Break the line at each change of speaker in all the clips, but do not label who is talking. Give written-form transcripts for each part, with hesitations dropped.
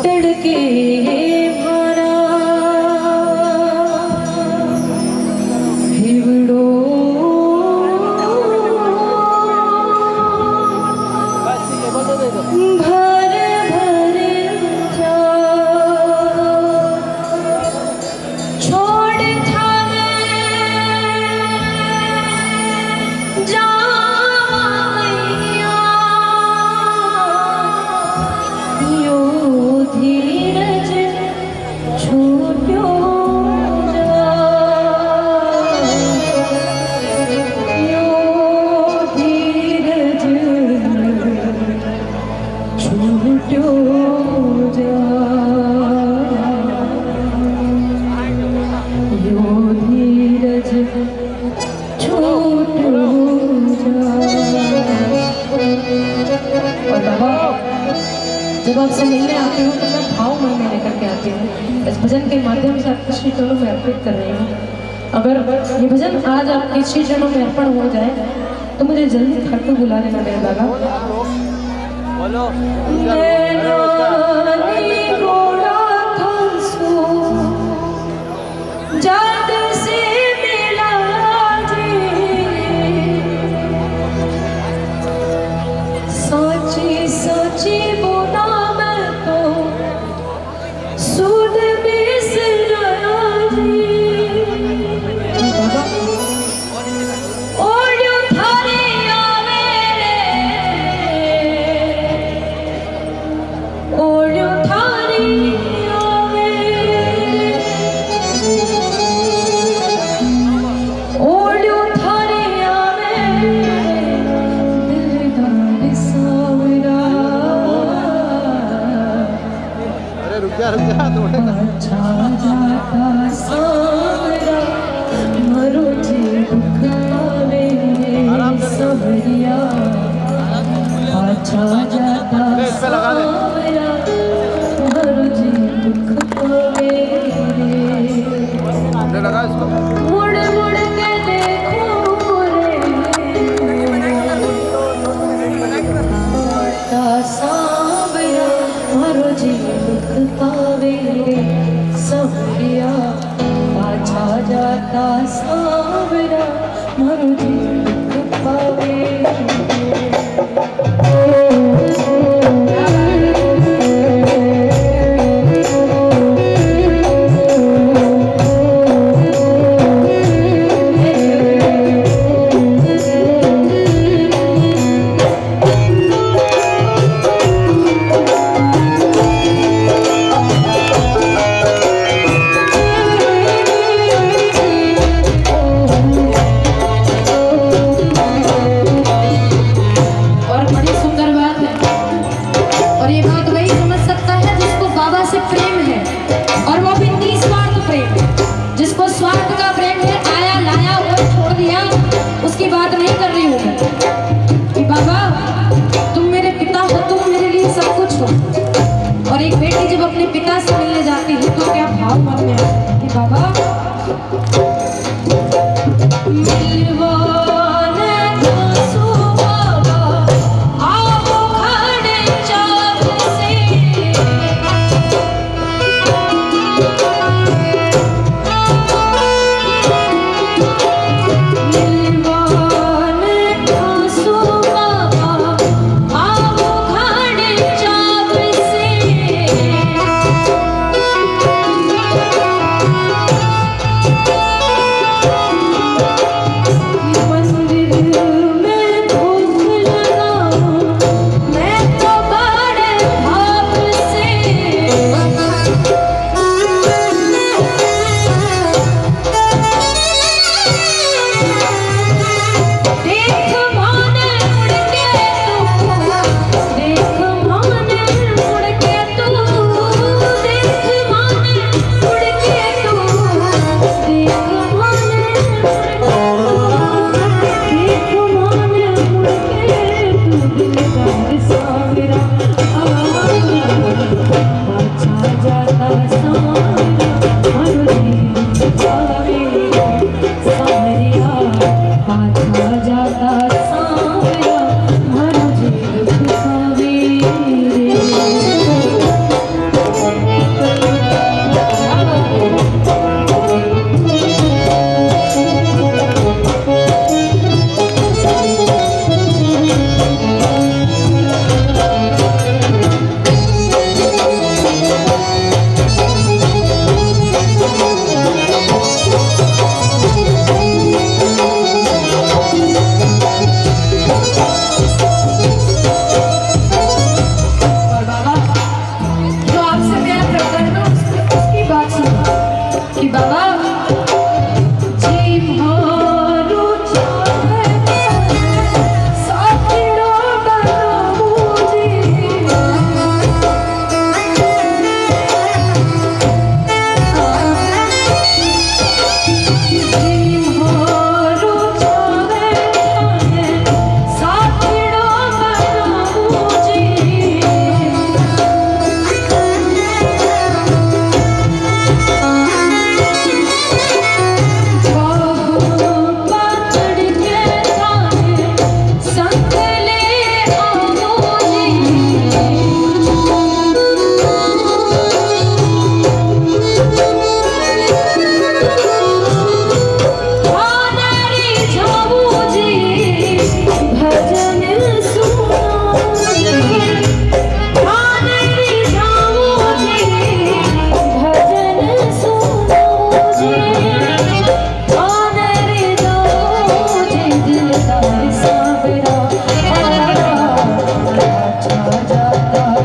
तड़के मारा हिवड़ो भर भर जा छोड़ थाने जा धीरज छूट्यो जा यो धीरज छूट्यो जा यो धीरज छूट्यो जा। और बाबा जब आपसे मिलने आती हूँ तो मैं भाव मन में लेकर के आती हूँ। इस भजन के माध्यम से आपके श्री चरणों में अर्पित कर रही हूँ। अगर ये भजन आज आपके श्री चरणों में अर्पण हो जाए तो मुझे जल्दी खाटू बुला लेना मेरे बाबा। सोची सोची बोला मैं तो सुन बिसरा जी ओढ़ो थारे आवे रे ओढ़ो थारे आवे ओढ़ो थारे आवे दिलदार सावरा अच्छा जाता सावरा मरो जी दुख आवे सवरिया अच्छा जाता सावरा मरो जी दुख आवे मुड़ मुड़ के देखो रे सावरा मरो जी दुख पावे रे सवरिया पाछा जाता सावरा मरो जी दुख पावे जिसको स्वार्थ का प्रेम है, आया लाया और छोड़ दिया, उसकी बात नहीं कर रही हूँ मैं कि बाबा तुम मेरे पिता हो, तुम मेरे लिए सब कुछ हो। और एक बेटी जब अपने पिता से मिलने जाती है तो क्या भाव मन में आता है कि बाबा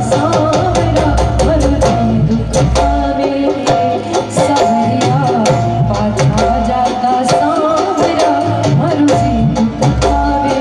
सांवरा मन में दुख पावे सांवरिया पाछा जाता सांवरा मन में दुख पावे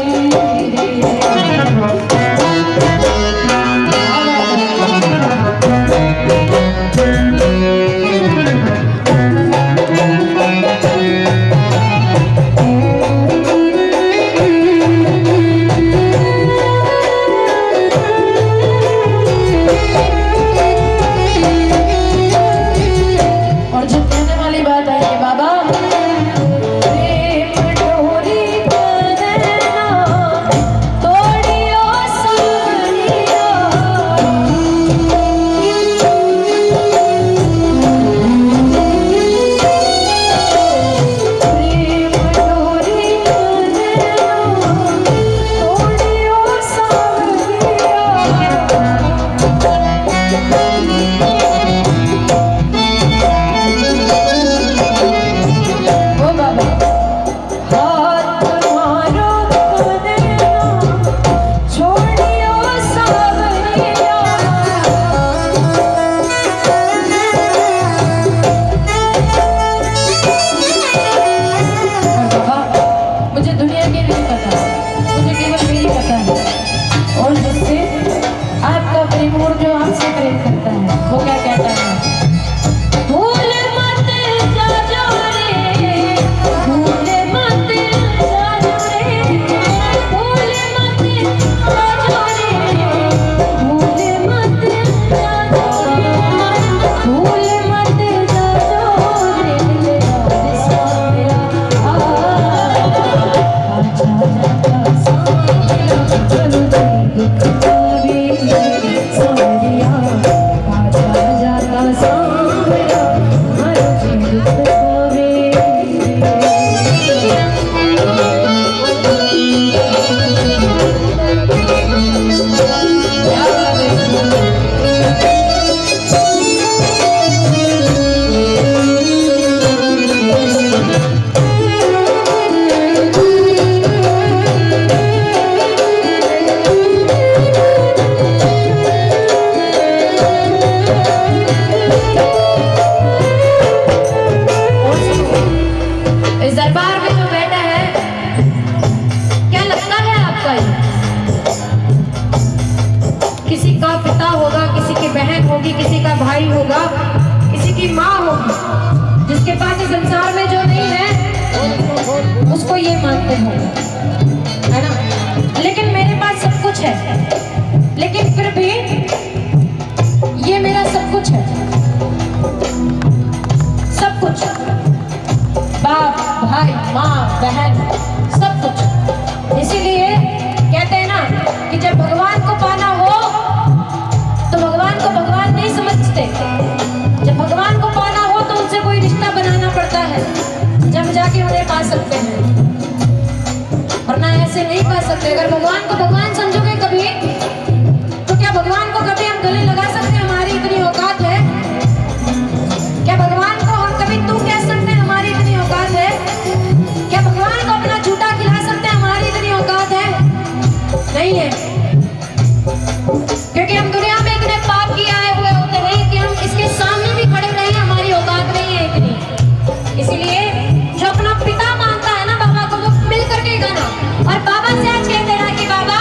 किसी का भाई होगा, किसी की माँ होगी, जिसके पास इस संसार में जो नहीं है उसको ये मानते हो, है ना। लेकिन मेरे पास सब कुछ है, लेकिन फिर भी ये मेरा सब कुछ है, सब कुछ, बाप भाई माँ बहन सब कुछ। इसीलिए कहते हैं ना कि जब भगवान को पाना हो तो भगवान को भगवान नहीं समझते, जब भगवान को पाना हो तो उनसे कोई रिश्ता बनाना पड़ता है, जब जाके उन्हें पा सकते हैं, वरना ऐसे नहीं पा सकते। अगर भगवान को भगवान समझोगे कभी तो क्या भगवान को कभी हम गले लगा सकते हैं? हमारी इतनी औकात है क्या? भगवान को हम कभी तू कह सकते हैं? हमारी इतनी औकात है क्या? भगवान को अपना झूठा खिला सकते हैं? हमारी इतनी औकात है? नहीं है, क्योंकि हम दुनिया में इतने पाप किए आए हुए होते हैं कि हम इसके सामने भी खड़े नहीं, हमारी औकात नहीं है इतनी। इसीलिए जो अपना पिता मानता है ना बाबा को, वो मिल करके गाना, और बाबा से आज कहते हैं कि बाबा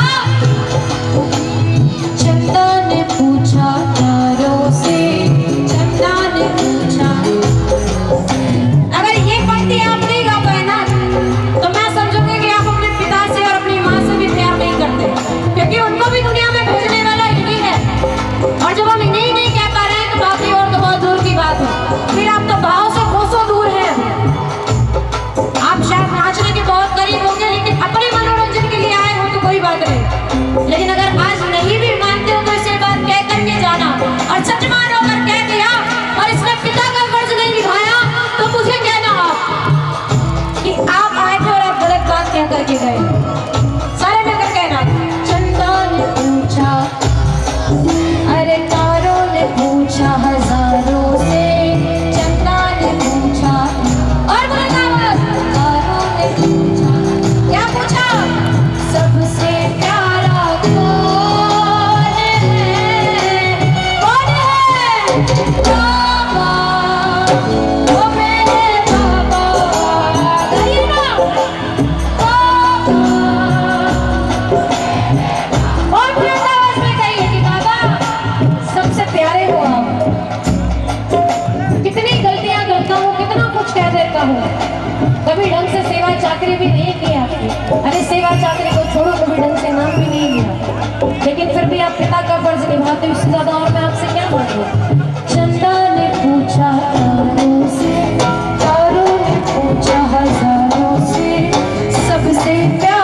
चाकरी भी नहीं की आपने, अरे सेवा चाकरी को छोड़ो, कभी ढंग से नाम भी नहीं लिया, लेकिन फिर भी आप पिता का फर्ज निभाते हो, इससे ज्यादा और मैं आपसे क्या मांगू। चंदा ने पूछा तारों से, तारों ने पूछा हजारों से, सबसे प्यार